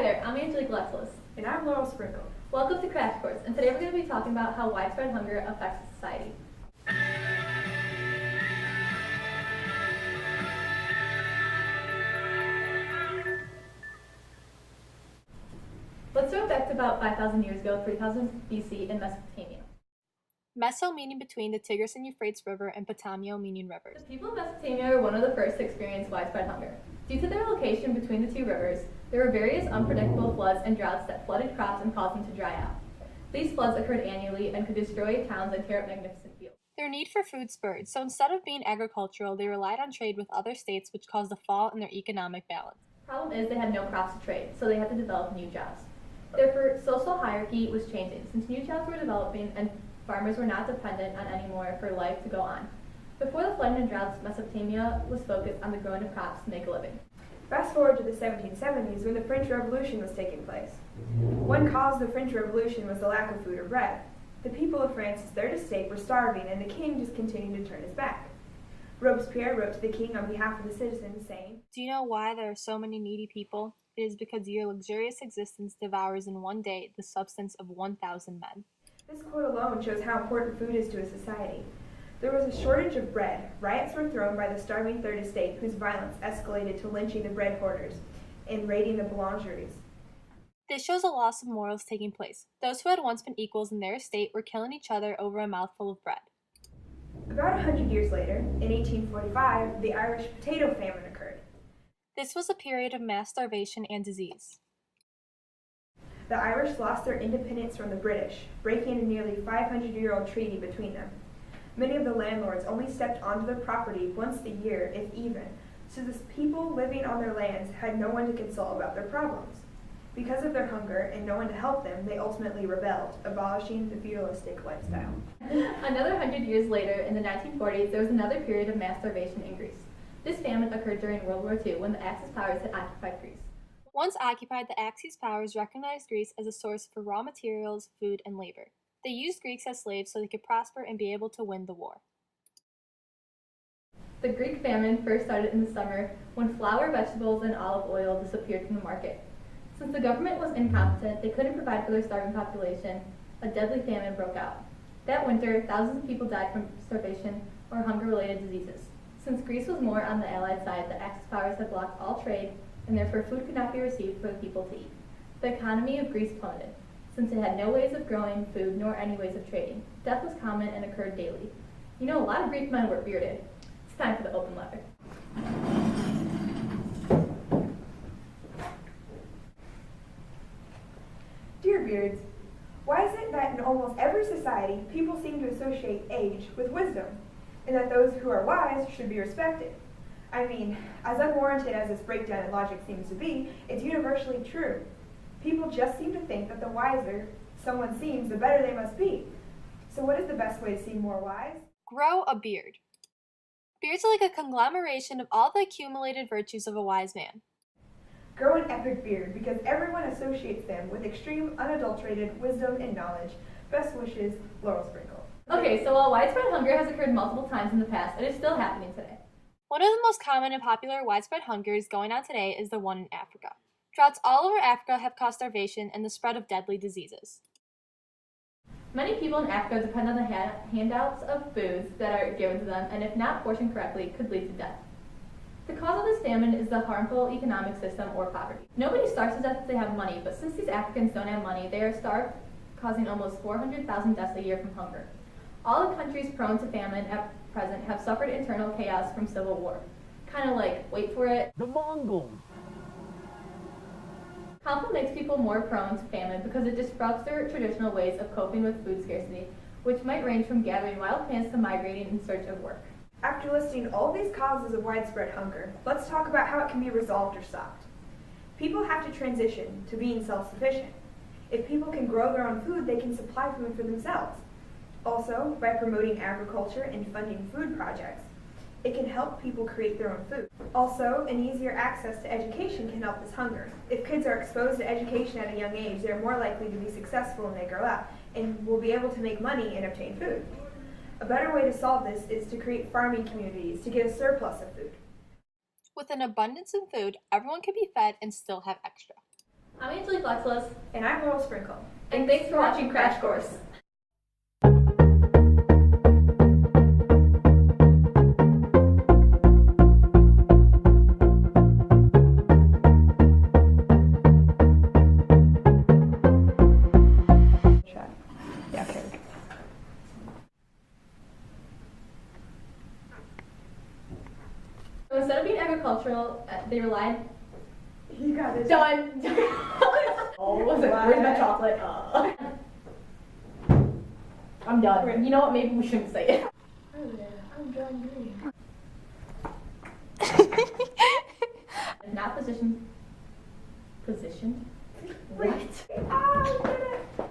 Hi there, I'm Angelique Lexlis. And I'm Laurel Sprinkle. Welcome to Crash Course, and today we're going to be talking about how widespread hunger affects society. Let's go back to about 5,000 years ago, 3000 BC in Mesopotamia. Meso meaning between the Tigris and Euphrates River and Potamio meaning rivers. The people of Mesopotamia were one of the first to experience widespread hunger. Due to their location between the two rivers, there were various unpredictable floods and droughts that flooded crops and caused them to dry out. These floods occurred annually and could destroy towns and tear up magnificent fields. Their need for food spurred, so instead of being agricultural, they relied on trade with other states, which caused a fall in their economic balance. The problem is they had no crops to trade, so they had to develop new jobs. Therefore, social hierarchy was changing, since new jobs were developing and farmers were not dependent on anymore for life to go on. Before the flooding and droughts, Mesopotamia was focused on the growing of crops to make a living. Fast forward to the 1770s when the French Revolution was taking place. One cause of the French Revolution was the lack of food or bread. The people of France's third estate were starving and the king just continued to turn his back. Robespierre wrote to the king on behalf of the citizens saying, Do you know why there are so many needy people? It is because your luxurious existence devours in one day the substance of 1,000 men. This quote alone shows how important food is to a society. There was a shortage of bread. Riots were thrown by the starving Third Estate, whose violence escalated to lynching the bread hoarders and raiding the boulangeries. This shows a loss of morals taking place. Those who had once been equals in their estate were killing each other over a mouthful of bread. About 100 years later, in 1845, the Irish potato famine occurred. This was a period of mass starvation and disease. The Irish lost their independence from the British, breaking a nearly 500-year-old treaty between them. Many of the landlords only stepped onto their property once a year, if even, so the people living on their lands had no one to consult about their problems. Because of their hunger and no one to help them, they ultimately rebelled, abolishing the feudalistic lifestyle. Another 100 years later, in the 1940s, there was another period of mass starvation in Greece. This famine occurred during World War II when the Axis powers had occupied Greece. Once occupied, the Axis powers recognized Greece as a source for raw materials, food, and labor. They used Greeks as slaves so they could prosper and be able to win the war. The Greek famine first started in the summer when flour, vegetables, and olive oil disappeared from the market. Since the government was incompetent, they couldn't provide for their starving population. A deadly famine broke out. That winter, thousands of people died from starvation or hunger-related diseases. Since Greece was more on the Allied side, the Axis powers had blocked all trade, and therefore food could not be received for the people to eat. The economy of Greece plummeted, since it had no ways of growing food nor any ways of trading. Death was common and occurred daily. You know, a lot of Greek men were bearded. It's time for the open letter. Dear Beards, why is it that in almost every society people seem to associate age with wisdom, and that those who are wise should be respected? I mean, as unwarranted as this breakdown in logic seems to be, it's universally true. People just seem to think that the wiser someone seems, the better they must be. So what is the best way to seem more wise? Grow a beard. Beards are like a conglomeration of all the accumulated virtues of a wise man. Grow an epic beard because everyone associates them with extreme, unadulterated wisdom and knowledge. Best wishes, Laurel Sprinkle. Okay, so while widespread hunger has occurred multiple times in the past, it is still happening today. One of the most common and popular widespread hungers going on today is the one in Africa. Droughts all over Africa have caused starvation and the spread of deadly diseases. Many people in Africa depend on the handouts of foods that are given to them, and if not portioned correctly, could lead to death. The cause of this famine is the harmful economic system or poverty. Nobody starves to death if they have money, but since these Africans don't have money, they are starved, causing almost 400,000 deaths a year from hunger. All the countries prone to famine at present have suffered internal chaos from civil war. Kind of like, wait for it, the Mongols. Conflict makes people more prone to famine because it disrupts their traditional ways of coping with food scarcity, which might range from gathering wild plants to migrating in search of work. After listing all these causes of widespread hunger, let's talk about how it can be resolved or stopped. People have to transition to being self-sufficient. If people can grow their own food, they can supply food for themselves. Also, by promoting agriculture and funding food projects, it can help people create their own food. Also, an easier access to education can help this hunger. If kids are exposed to education at a young age, they're more likely to be successful when they grow up and will be able to make money and obtain food. A better way to solve this is to create farming communities to get a surplus of food. With an abundance of food, everyone can be fed and still have extra. I'm Angelique Lexless, And I'm Laurel Sprinkle. and thanks for watching Crash Course. Yeah, okay. So instead of being agricultural, they relied. You got this. Done. Oh, was it? Where's my chocolate? I'm done. You know what? Maybe we shouldn't say it. I'm done. Not positioned. Positioned. What? Ah, we did it.